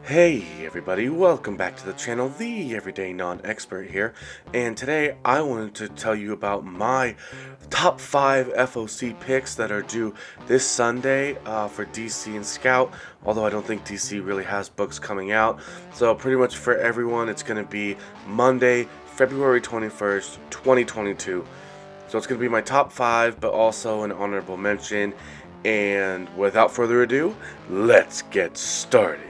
Hey everybody, welcome back to the channel, the Everyday Non-Expert here, and today I wanted to tell you about my top 5 FOC picks that are due this Sunday for DC and Scout, although I don't think DC really has books coming out. So pretty much for everyone it's going to be Monday, February 21st, 2022. So it's going to be my top 5, but also an honorable mention, and without further ado, let's get started.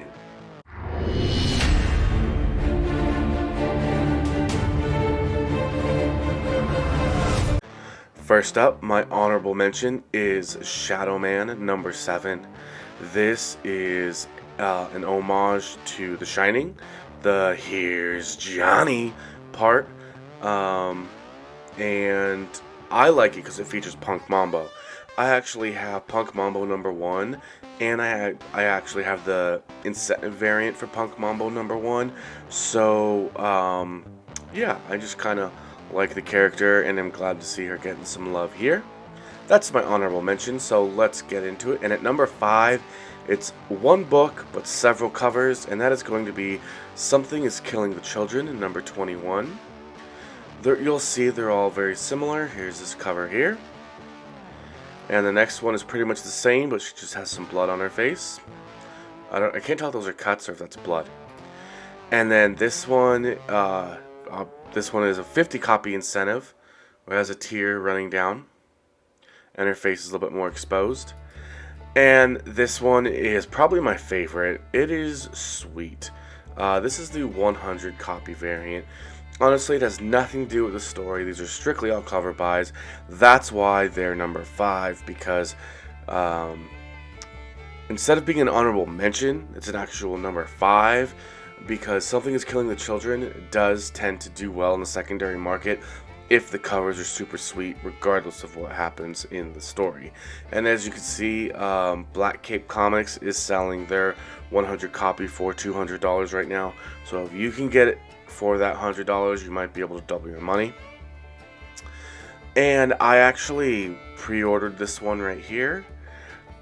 First up, my honorable mention is Shadow Man number 7. This is an homage to The Shining, the "Here's Johnny" part, and I like it because it features Punk Mambo. I actually have Punk Mambo number 1, and I actually have the incentive variant for Punk Mambo number 1, so yeah, I just kind of like the character, and I'm glad to see her getting some love here. That's my honorable mention, so let's get into it. And at number 5, it's one book but several covers, and that is going to be Something is Killing the Children in number 21. You'll see they're all very similar. Here's this cover here, and the next one is pretty much the same, but she just has some blood on her face. I can't tell if those are cuts or if that's blood. And then this one is a 50 copy incentive, where it has a tear running down, and her face is a little bit more exposed. And this one is probably my favorite. It is sweet. This is the 100 copy variant. Honestly, it has nothing to do with the story. These are strictly all cover buys. That's why they're number 5, because instead of being an honorable mention, it's an actual number 5. Because Something is Killing the Children does tend to do well in the secondary market if the covers are super sweet, regardless of what happens in the story. And as you can see, Black Cape Comics is selling their 100 copy for $200 right now. So if you can get it for that $100, you might be able to double your money. And I actually pre-ordered this one right here.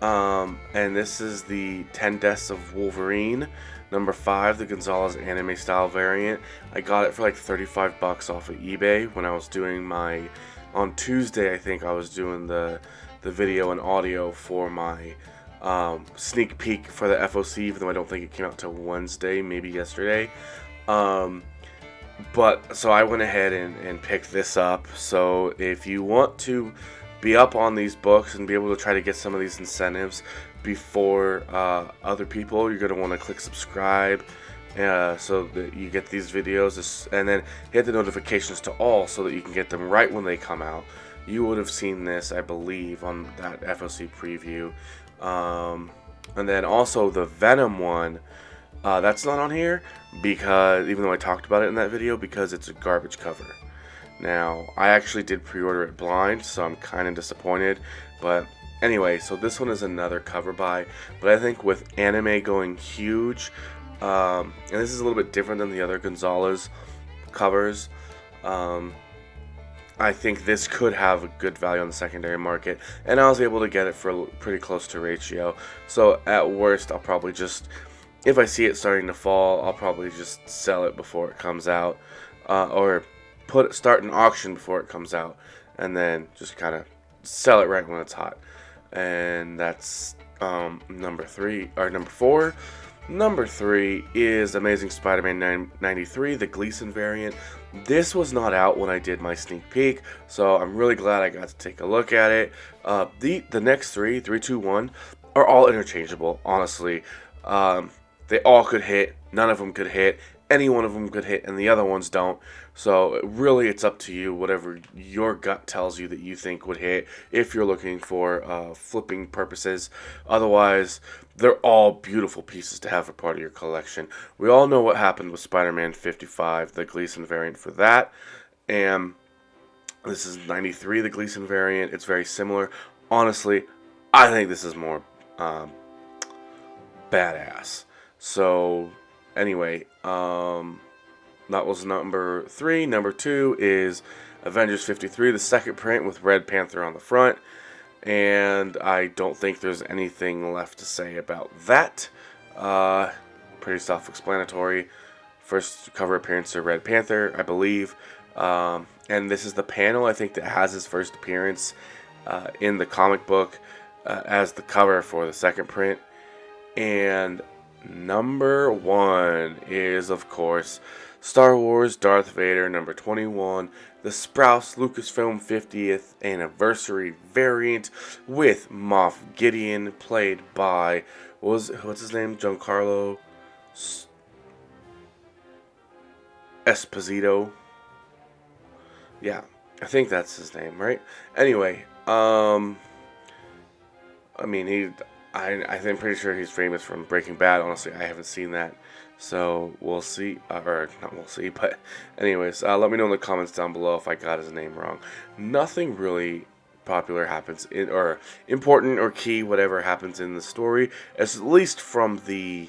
And this is the 10 Deaths of Wolverine number 5, the Gonzalez anime style variant. I got it for like 35 bucks off of eBay when I was doing on Tuesday I think I was doing the video and audio for my sneak peek for the FOC, even though I don't think it came out till Wednesday, maybe yesterday. But so I went ahead and picked this up. So if you want to be up on these books and be able to try to get some of these incentives before other people, you're going to want to click subscribe so that you get these videos, and then hit the notifications to all so that you can get them right when they come out. You would have seen this, I believe, on that FOC preview. And then also the Venom one, that's not on here, because even though I talked about it in that video, because it's a garbage cover. Now, I actually did pre-order it blind, so I'm kind of disappointed, but anyway, so this one is another cover buy, but I think with anime going huge, and this is a little bit different than the other Gonzalez covers, I think this could have a good value on the secondary market, and I was able to get it for pretty close to ratio. So at worst, I'll probably just, if I see it starting to fall, I'll probably just sell it before it comes out, or start an auction before it comes out, and then just kind of sell it right when it's hot. And that's number 4. Number 3 is Amazing Spider-Man 93, the Gleason variant. This was not out when I did my sneak peek, so I'm really glad I got to take a look at it. The next 3, 2, 1, are all interchangeable, honestly. They all could hit, none of them could hit, any one of them could hit, and the other ones don't. So really, it's up to you, whatever your gut tells you that you think would hit, if you're looking for flipping purposes. Otherwise, they're all beautiful pieces to have for part of your collection. We all know what happened with Spider-Man 55, the Gleason variant for that, and this is 93, the Gleason variant. It's very similar. Honestly, I think this is more badass. So anyway, that was number 3. Number 2 is Avengers 53, the second print with Red Panther on the front. And I don't think there's anything left to say about that. pretty self-explanatory. First cover appearance of Red Panther, I believe. And this is the panel, I think, that has his first appearance in the comic book as the cover for the second print. And number 1 is, of course, Star Wars Darth Vader number 21, the Sprouse Lucasfilm 50th anniversary variant with Moff Gideon, played by, what's his name? Giancarlo Esposito. Yeah, I think that's his name, right? Anyway, I mean, I'm pretty sure he's famous from Breaking Bad. Honestly, I haven't seen that, so we'll see. Or not we'll see, but anyways, let me know in the comments down below if I got his name wrong. Nothing really popular happens or important or key, whatever happens in the story, at least from the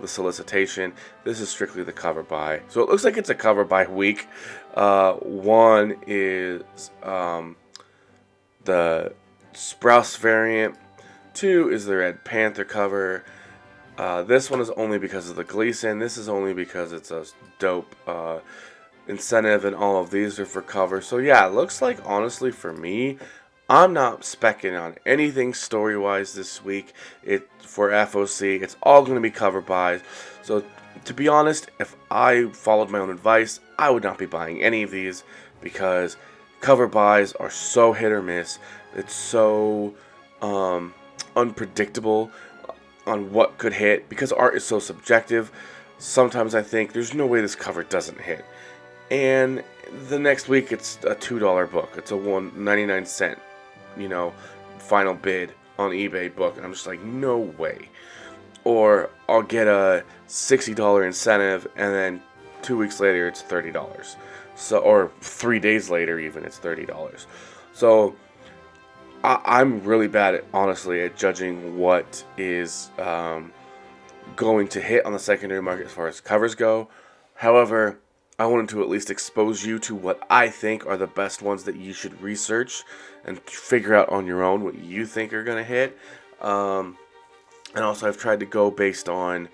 solicitation. This is strictly the cover by. So it looks like it's a cover by week. 1 is the Sprouse variant. 2 is the Red Panther cover. This one is only because of the Gleason. This is only because it's a dope incentive, and all of these are for cover. So yeah, it looks like, honestly, for me, I'm not specking on anything story-wise this week. For FOC, it's all going to be cover buys. So to be honest, if I followed my own advice, I would not be buying any of these, because cover buys are so hit or miss. It's so unpredictable on what could hit, because art is so subjective. Sometimes I think there's no way this cover doesn't hit, and the next week it's a $2 book. It's a 99-cent, final bid on eBay book, and I'm just like, no way. Or I'll get a $60 incentive, and then 2 weeks later it's $30. So, or 3 days later even, it's $30. So I'm really bad at, honestly, at judging what is going to hit on the secondary market as far as covers go. However, I wanted to at least expose you to what I think are the best ones that you should research and figure out on your own what you think are going to hit. And also, I've tried to go based on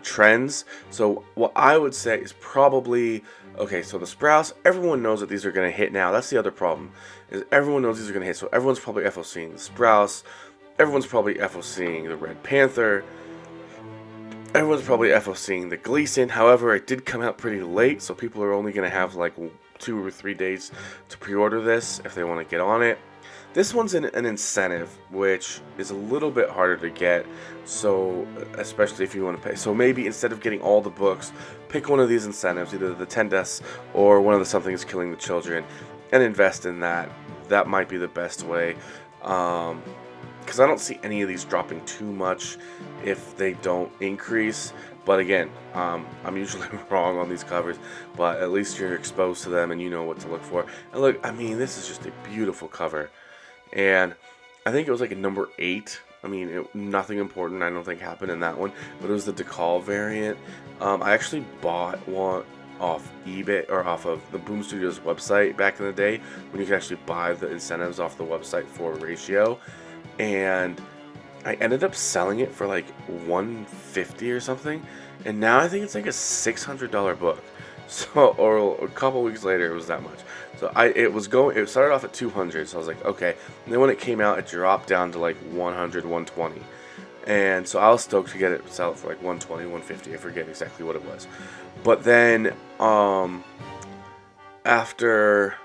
trends. So what I would say is probably, okay, so the Sprouse, everyone knows that these are going to hit now. That's the other problem, is everyone knows these are going to hit. So everyone's probably FOCing the Sprouse. Everyone's probably FOCing the Red Panther. Everyone's probably FOCing the Gleason. However, it did come out pretty late, so people are only going to have like 2 or 3 days to pre-order this if they want to get on it. This one's an incentive, which is a little bit harder to get, so especially if you want to pay. So maybe instead of getting all the books, pick one of these incentives, either the 10 deaths or one of the Something is Killing the Children, and invest in that. That might be the best way, because I don't see any of these dropping too much if they don't increase. But again, I'm usually wrong on these covers, but at least you're exposed to them and you know what to look for. And look, I mean, this is just a beautiful cover. And I think it was like a number 8. I mean, nothing important I don't think happened in that one, but it was the Decal variant. I actually bought one off eBay, or off of the Boom Studios website back in the day, when you could actually buy the incentives off the website for a ratio. And I ended up selling it for like $150 or something, and now I think it's like a $600 book. So, or a couple weeks later, it was that much. So it started off at 200, so I was like, okay. And then when it came out, it dropped down to like 100, 120. And so I was stoked to get it, sell it for like 120, 150. I forget exactly what it was. But then, after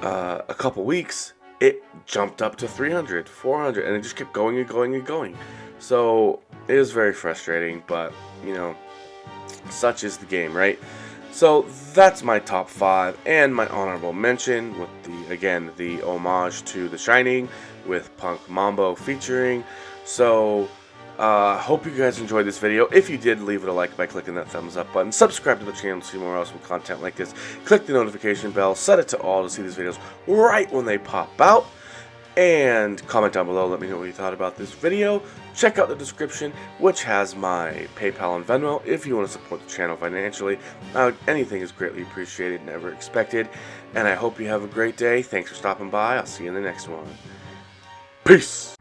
a couple weeks, it jumped up to 300, 400, and it just kept going and going and going. So it was very frustrating, but such is the game, right? So that's my top 5 and my honorable mention, with the homage to The Shining with Punk Mambo featuring. So hope you guys enjoyed this video. If you did, leave it a like by clicking that thumbs up button. Subscribe to the channel to see more awesome content like this. Click the notification bell, set it to all to see these videos right when they pop out. And comment down below, let me know what you thought about this video. Check out the description, which has my PayPal and Venmo if you want to support the channel financially. Anything is greatly appreciated, never expected. And I hope you have a great day. Thanks for stopping by. I'll see you in the next one. Peace!